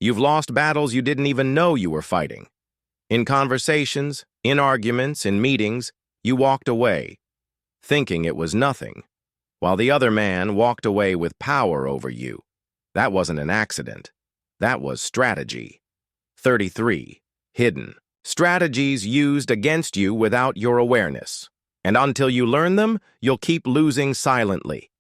You've lost battles you didn't even know you were fighting. In conversations, in arguments, in meetings, you walked away, thinking it was nothing, while the other man walked away with power over you. That wasn't an accident. That was strategy. 33. Hidden. Strategies used against you without your awareness. And until you learn them, you'll keep losing silently.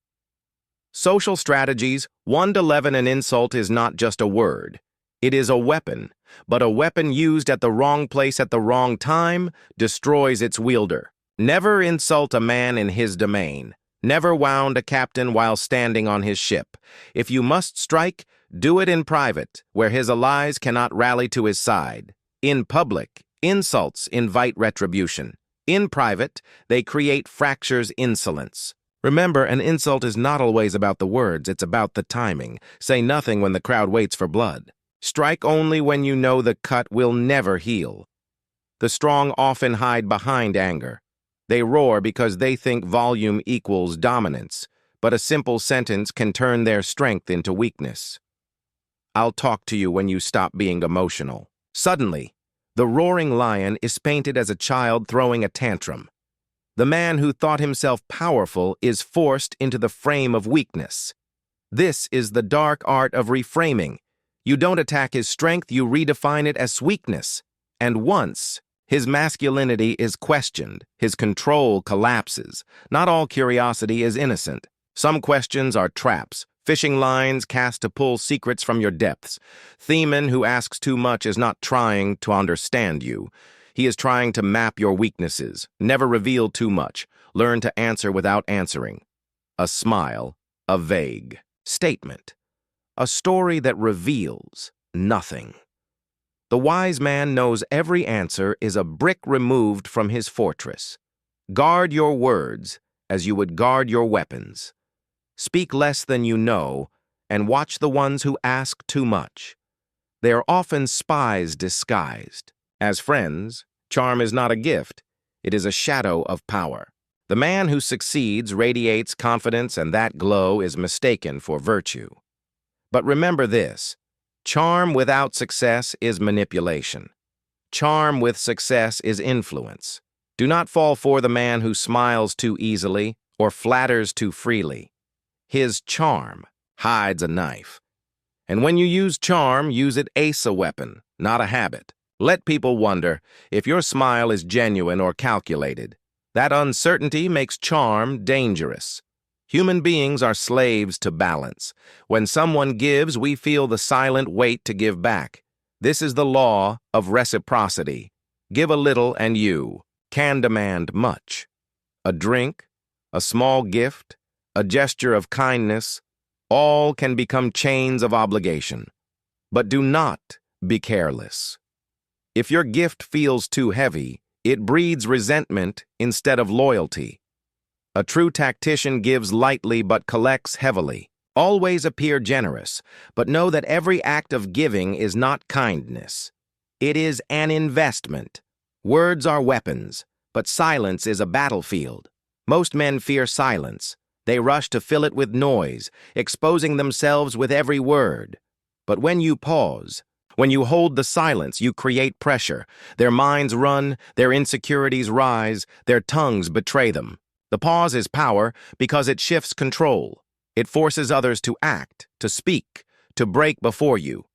Social strategies, 1 to 11, an insult is not just a word. It is a weapon, but a weapon used at the wrong place at the wrong time destroys its wielder. Never insult a man in his domain. Never wound a captain while standing on his ship. If you must strike, do it in private, where his allies cannot rally to his side. In public, insults invite retribution. In private, they create fractures, insolence. Remember, an insult is not always about the words, it's about the timing. Say nothing when the crowd waits for blood. Strike only when you know the cut will never heal. The strong often hide behind anger. They roar because they think volume equals dominance, but a simple sentence can turn their strength into weakness. I'll talk to you when you stop being emotional. Suddenly, the roaring lion is painted as a child throwing a tantrum. The man who thought himself powerful is forced into the frame of weakness. This is the dark art of reframing. You don't attack his strength, you redefine it as weakness. And once his masculinity is questioned, his control collapses. Not all curiosity is innocent. Some questions are traps, fishing lines cast to pull secrets from your depths. Theman who asks too much is not trying to understand you. He is trying to map your weaknesses. Never reveal too much. Learn to answer without answering. A smile, a vague statement. A story that reveals nothing. The wise man knows every answer is a brick removed from his fortress. Guard your words as you would guard your weapons. Speak less than you know, and watch the ones who ask too much. They are often spies disguised. As friends, charm is not a gift. It is a shadow of power. The man who succeeds radiates confidence, and that glow is mistaken for virtue. But remember this. Charm without success is manipulation. Charm with success is influence. Do not fall for the man who smiles too easily or flatters too freely. His charm hides a knife. And when you use charm, use it as a weapon, not a habit. Let people wonder if your smile is genuine or calculated. That uncertainty makes charm dangerous. Human beings are slaves to balance. When someone gives, we feel the silent weight to give back. This is the law of reciprocity. Give a little and you can demand much. A drink, a small gift, a gesture of kindness, all can become chains of obligation. But do not be careless. If your gift feels too heavy, it breeds resentment instead of loyalty. A true tactician gives lightly but collects heavily. Always appear generous, but know that every act of giving is not kindness. It is an investment. Words are weapons, but silence is a battlefield. Most men fear silence. They rush to fill it with noise, exposing themselves with every word. But when you pause, when you hold the silence, you create pressure. Their minds run, their insecurities rise, their tongues betray them. The pause is power because it shifts control. It forces others to act, to speak, to break before you.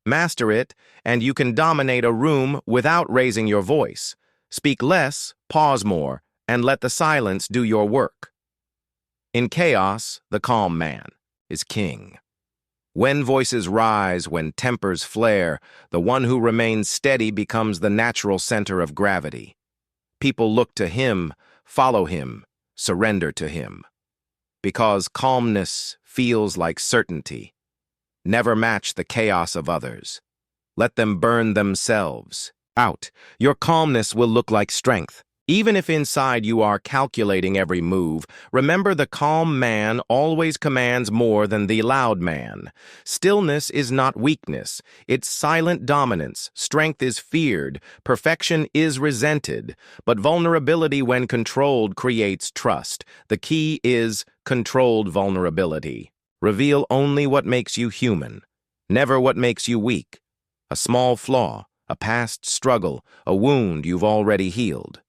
Master it, and you can dominate a room without raising your voice. Speak less, pause more, and let the silence do your work. In chaos, the calm man is king. When voices rise, when tempers flare, the one who remains steady becomes the natural center of gravity. People look to him, follow him, surrender to him. Because calmness feels like certainty. Never match the chaos of others. Let them burn themselves out. Your calmness will look like strength. Even if inside you are calculating every move, remember the calm man always commands more than the loud man. Stillness is not weakness. It's silent dominance. Strength is feared. Perfection is resented. But vulnerability, when controlled, creates trust. The key is controlled vulnerability. Reveal only what makes you human. Never what makes you weak. A small flaw, a past struggle, a wound you've already healed.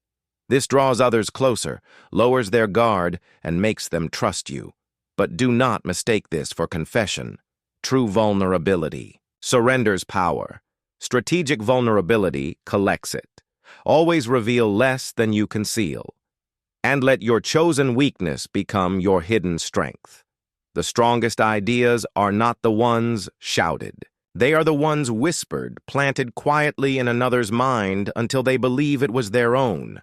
This draws others closer, lowers their guard, and makes them trust you. But do not mistake this for confession. True vulnerability surrenders power. Strategic vulnerability collects it. Always reveal less than you conceal. And let your chosen weakness become your hidden strength. The strongest ideas are not the ones shouted. They are the ones whispered, planted quietly in another's mind until they believe it was their own.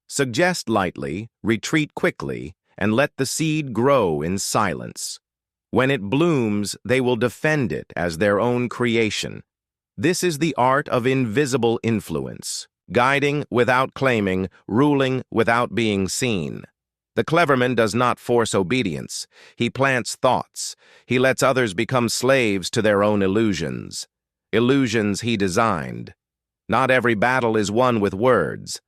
Suggest lightly, retreat quickly, and let the seed grow in silence. When it blooms, they will defend it as their own creation. This is the art of invisible influence, guiding without claiming, ruling without being seen. The clever man does not force obedience. He plants thoughts. He lets others become slaves to their own illusions. Illusions he designed. Not every battle is won with words.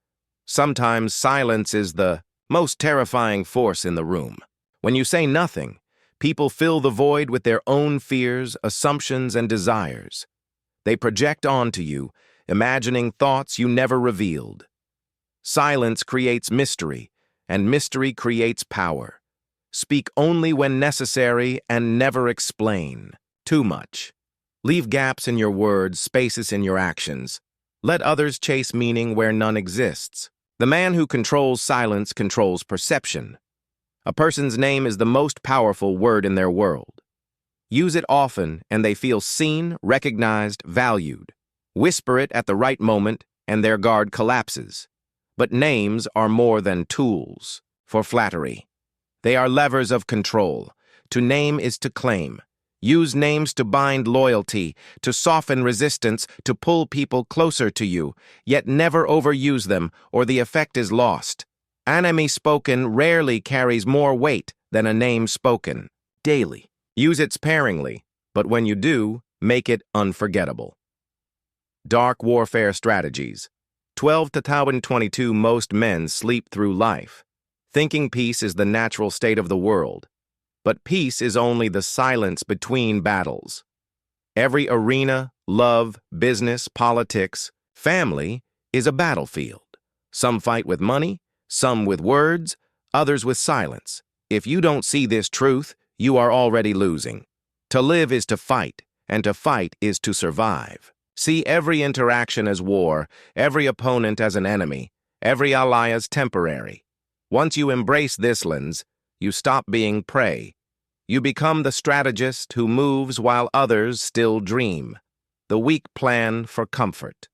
Sometimes silence is the most terrifying force in the room. When you say nothing, people fill the void with their own fears, assumptions, and desires. They project onto you, imagining thoughts you never revealed. Silence creates mystery, and mystery creates power. Speak only when necessary and never explain too much. Leave gaps in your words, spaces in your actions. Let others chase meaning where none exists. The man who controls silence controls perception. A person's name is the most powerful word in their world. Use it often, and they feel seen, recognized, valued. Whisper it at the right moment, and their guard collapses. But names are more than tools for flattery. They are levers of control. To name is to claim. Use names to bind loyalty, to soften resistance, to pull people closer to you, yet never overuse them, or the effect is lost. Enemy spoken rarely carries more weight than a name spoken. Daily. Use it sparingly, but when you do, make it unforgettable. Dark warfare strategies. 12 to 22 most men sleep through life, thinking peace is the natural state of the world. But peace is only the silence between battles. Every arena, love, business, politics, family is a battlefield. Some fight with money, some with words, others with silence. If you don't see this truth, you are already losing. To live is to fight, and to fight is to survive. See every interaction as war, every opponent as an enemy, every ally as temporary. Once you embrace this lens, you stop being prey. You become the strategist who moves while others still dream. The weak plan for comfort.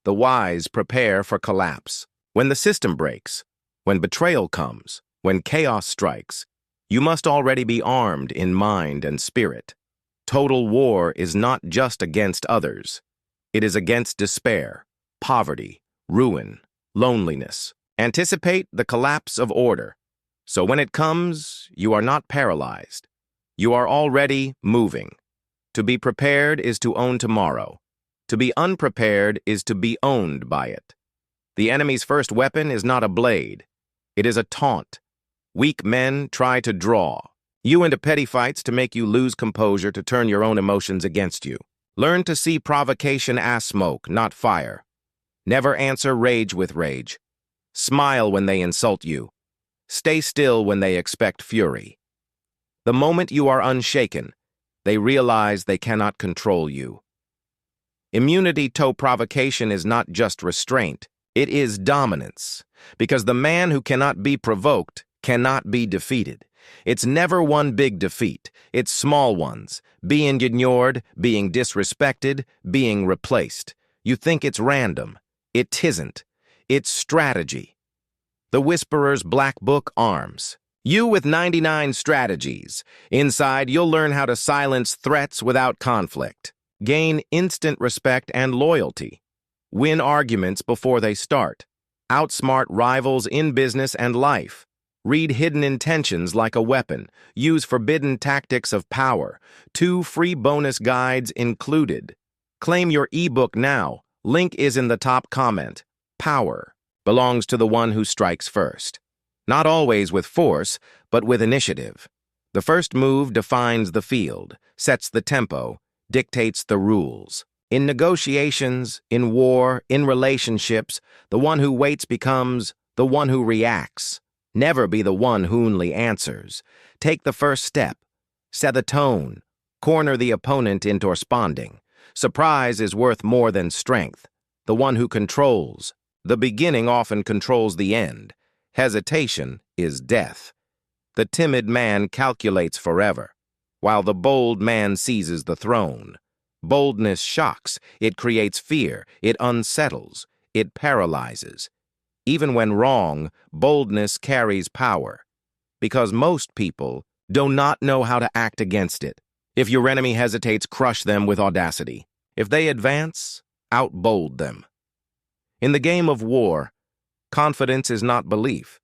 The wise prepare for collapse. When the system breaks, when betrayal comes, when chaos strikes, you must already be armed in mind and spirit. Total war is not just against others. It is against despair, poverty, ruin, loneliness. Anticipate the collapse of order. So when it comes, you are not paralyzed. You are already moving. To be prepared is to own tomorrow. To be unprepared is to be owned by it. The enemy's first weapon is not a blade. It is a taunt. Weak men try to draw you into petty fights to make you lose composure, to turn your own emotions against you. Learn to see provocation as smoke, not fire. Never answer rage with rage. Smile when they insult you. Stay still when they expect fury. The moment you are unshaken, they realize they cannot control you. Immunity to provocation is not just restraint, it is dominance. Because the man who cannot be provoked cannot be defeated. It's never one big defeat, it's small ones. Being ignored, being disrespected, being replaced. You think it's random. It isn't. It's strategy. The Whisperer's Black Book Arms. You with 99 strategies. Inside, you'll learn how to silence threats without conflict. Gain instant respect and loyalty. Win arguments before they start. Outsmart rivals in business and life. Read hidden intentions like a weapon. Use forbidden tactics of power. 2 free bonus guides included. Claim your ebook now. Link is in the top comment. Power belongs to the one who strikes first. Not always with force, but with initiative. The first move defines the field, sets the tempo, dictates the rules. In negotiations, in war, in relationships, the one who waits becomes the one who reacts. Never be the one who only answers. Take the first step. Set the tone. Corner the opponent into responding. Surprise is worth more than strength. The one who controls. The beginning often controls the end. Hesitation is death. The timid man calculates forever, while the bold man seizes the throne. Boldness shocks, it creates fear, it unsettles, it paralyzes. Even when wrong, boldness carries power, because most people do not know how to act against it. If your enemy hesitates, crush them with audacity. If they advance, outbold them. In the game of war, confidence is not belief.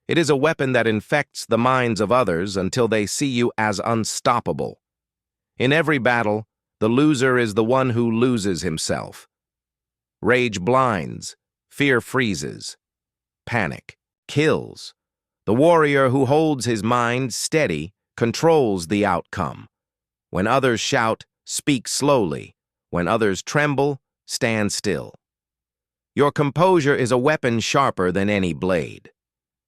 It is a weapon that infects the minds of others until they see you as unstoppable. In every battle, the loser is the one who loses himself. Rage blinds, fear freezes, panic kills. The warrior who holds his mind steady controls the outcome. When others shout, speak slowly. When others tremble, stand still. Your composure is a weapon sharper than any blade.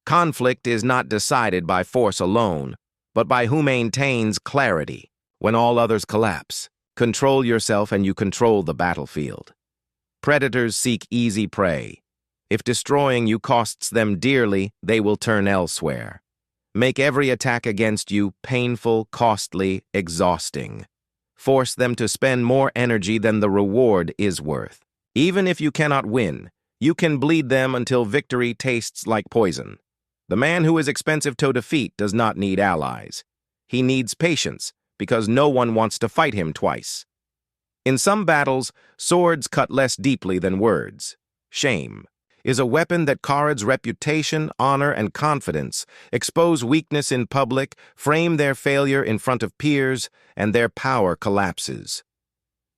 Conflict is not decided by force alone, but by who maintains clarity when all others collapse. Control yourself and you control the battlefield. Predators seek easy prey. If destroying you costs them dearly, they will turn elsewhere. Make every attack against you painful, costly, exhausting. Force them to spend more energy than the reward is worth. Even if you cannot win, you can bleed them until victory tastes like poison. The man who is expensive to defeat does not need allies. He needs patience, because no one wants to fight him twice. In some battles, swords cut less deeply than words. Shame is a weapon that cards reputation, honor, and confidence, expose weakness in public, frame their failure in front of peers, and their power collapses.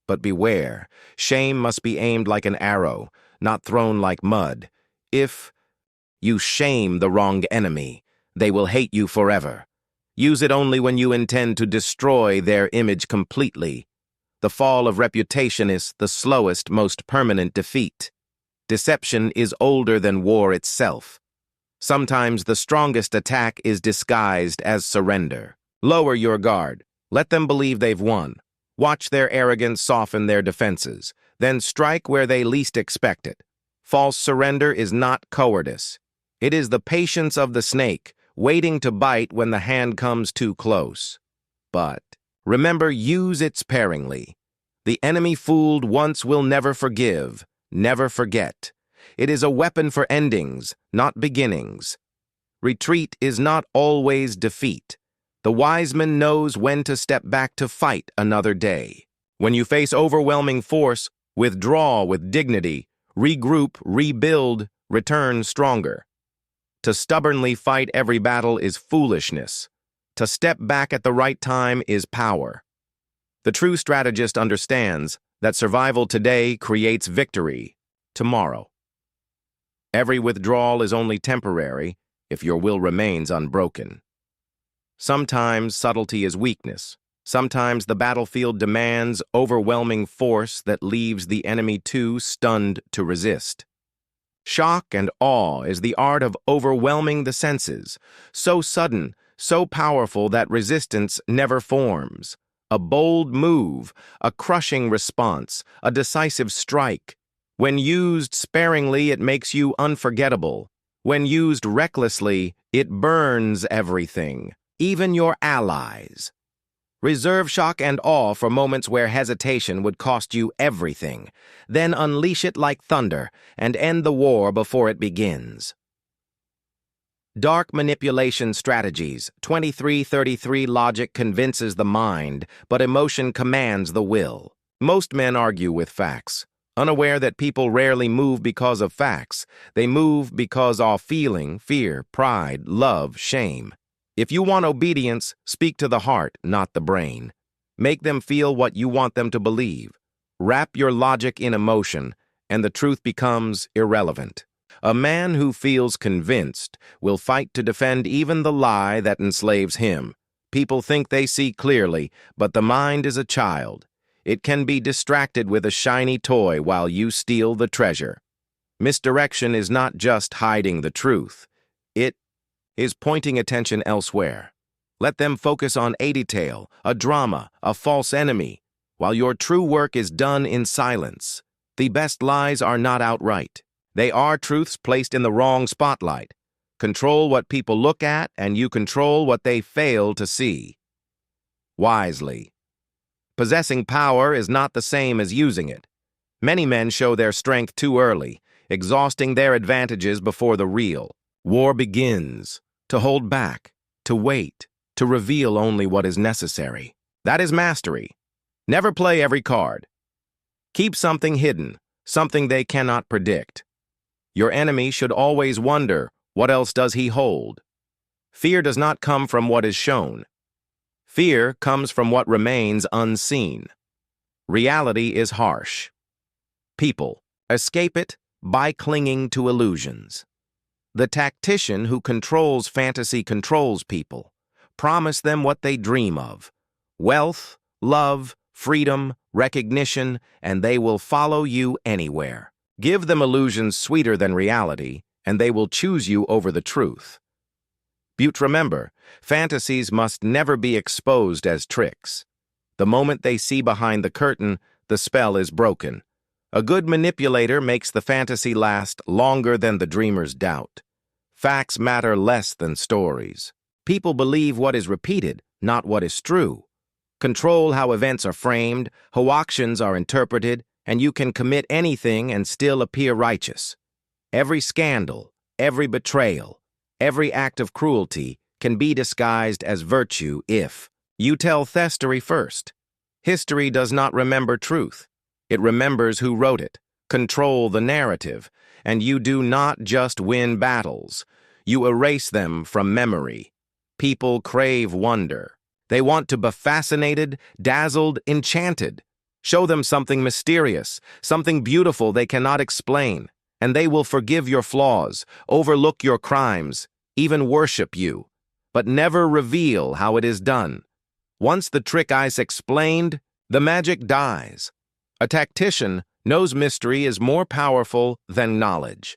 But beware, shame must be aimed like an arrow, not thrown like mud. If you shame the wrong enemy, they will hate you forever. Use it only when you intend to destroy their image completely. The fall of reputation is the slowest, most permanent defeat. Deception is older than war itself. Sometimes the strongest attack is disguised as surrender. Lower your guard. Let them believe they've won. Watch their arrogance soften their defenses. Then strike where they least expect it. False surrender is not cowardice. It is the patience of the snake, waiting to bite when the hand comes too close. But remember, use it sparingly. The enemy fooled once will never forgive, never forget. It is a weapon for endings, not beginnings. Retreat is not always defeat. The wise man knows when to step back to fight another day. When you face overwhelming force, withdraw with dignity, regroup, rebuild, return stronger. To stubbornly fight every battle is foolishness. To step back at the right time is power. The true strategist understands that survival today creates victory tomorrow. Every withdrawal is only temporary if your will remains unbroken. Sometimes subtlety is weakness. Sometimes the battlefield demands overwhelming force that leaves the enemy too stunned to resist. Shock and awe is the art of overwhelming the senses, so sudden, so powerful that resistance never forms. A bold move, a crushing response, a decisive strike. When used sparingly, it makes you unforgettable. When used recklessly, it burns everything, even your allies. Reserve shock and awe for moments where hesitation would cost you everything. Then unleash it like thunder and end the war before it begins. Dark manipulation strategies. 2333 logic convinces the mind, but emotion commands the will. Most men argue with facts, unaware that people rarely move because of facts. They move because of feeling, fear, pride, love, shame. If you want obedience, speak to the heart, not the brain. Make them feel what you want them to believe. Wrap your logic in emotion, and the truth becomes irrelevant. A man who feels convinced will fight to defend even the lie that enslaves him. People think they see clearly, but the mind is a child. It can be distracted with a shiny toy while you steal the treasure. Misdirection is not just hiding the truth. It is pointing attention elsewhere. Let them focus on a detail, a drama, a false enemy, while your true work is done in silence. The best lies are not outright. They are truths placed in the wrong spotlight. Control what people look at, and you control what they fail to see. Wisely. Possessing power is not the same as using it. Many men show their strength too early, exhausting their advantages before the real. War begins to hold back, to wait, to reveal only what is necessary. That is mastery. Never play every card. Keep something hidden, something they cannot predict. Your enemy should always wonder, what else does he hold? Fear does not come from what is shown. Fear comes from what remains unseen. Reality is harsh. People escape it by clinging to illusions. The tactician who controls fantasy controls people. Promise them what they dream of: wealth, love, freedom, recognition, and they will follow you anywhere. Give them illusions sweeter than reality, and they will choose you over the truth. But remember, fantasies must never be exposed as tricks. The moment they see behind the curtain, the spell is broken. A good manipulator makes the fantasy last longer than the dreamer's doubt. Facts matter less than stories. People believe what is repeated, not what is true. Control how events are framed, how actions are interpreted, and you can commit anything and still appear righteous. Every scandal, every betrayal, every act of cruelty can be disguised as virtue if you tell history first. History does not remember truth. It remembers who wrote it. Control the narrative, and you do not just win battles. You erase them from memory. People crave wonder. They want to be fascinated, dazzled, enchanted. Show them something mysterious, something beautiful they cannot explain, and they will forgive your flaws, overlook your crimes, even worship you, but never reveal how it is done. Once the trick is explained, the magic dies. A tactician knows mystery is more powerful than knowledge.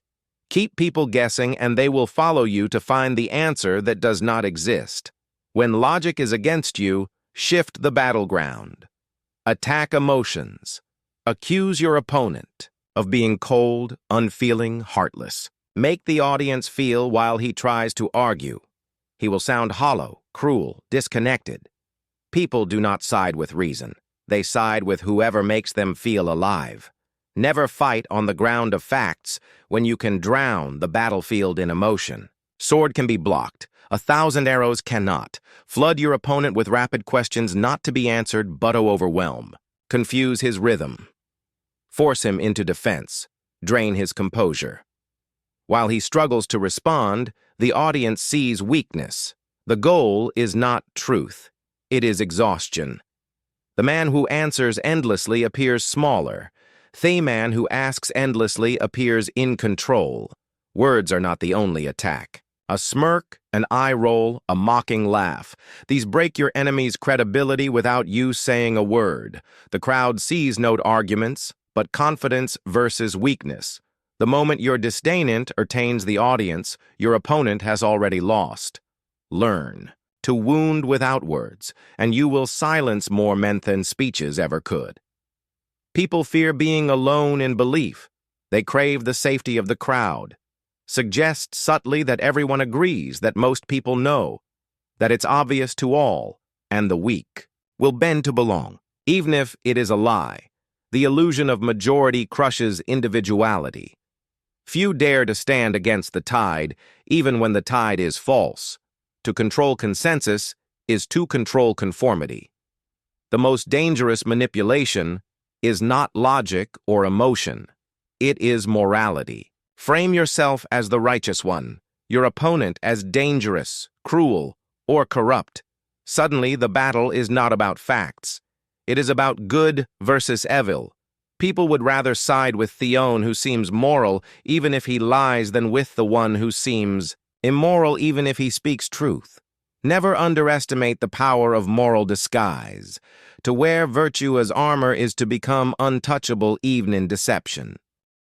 Keep people guessing, and they will follow you to find the answer that does not exist. When logic is against you, shift the battleground. Attack emotions. Accuse your opponent of being cold, unfeeling, heartless. Make the audience feel while he tries to argue. He will sound hollow, cruel, disconnected. People do not side with reason. They side with whoever makes them feel alive. Never fight on the ground of facts when you can drown the battlefield in emotion. Sword can be blocked. 1,000 arrows cannot. Flood your opponent with rapid questions not to be answered but to overwhelm. Confuse his rhythm. Force him into defense. Drain his composure. While he struggles to respond, the audience sees weakness. The goal is not truth. It is exhaustion. The man who answers endlessly appears smaller. The man who asks endlessly appears in control. Words are not the only attack. A smirk, an eye roll, a mocking laugh. These break your enemy's credibility without you saying a word. The crowd sees no arguments, but confidence versus weakness. The moment your disdainant entertains the audience, your opponent has already lost. Learn to wound without words, and you will silence more men than speeches ever could. People fear being alone in belief. They crave the safety of the crowd. Suggest subtly that everyone agrees, that most people know, that it's obvious to all, and the weak will bend to belong, even if it is a lie. The illusion of majority crushes individuality. Few dare to stand against the tide, even when the tide is false. To control consensus is to control conformity. The most dangerous manipulation is not logic or emotion. It is morality. Frame yourself as the righteous one, your opponent as dangerous, cruel, or corrupt. Suddenly, the battle is not about facts. It is about good versus evil. People would rather side with Theon, who seems moral even if he lies, than with the one who seems immoral even if he speaks truth. Never underestimate the power of moral disguise. To wear virtue as armor is to become untouchable even in deception.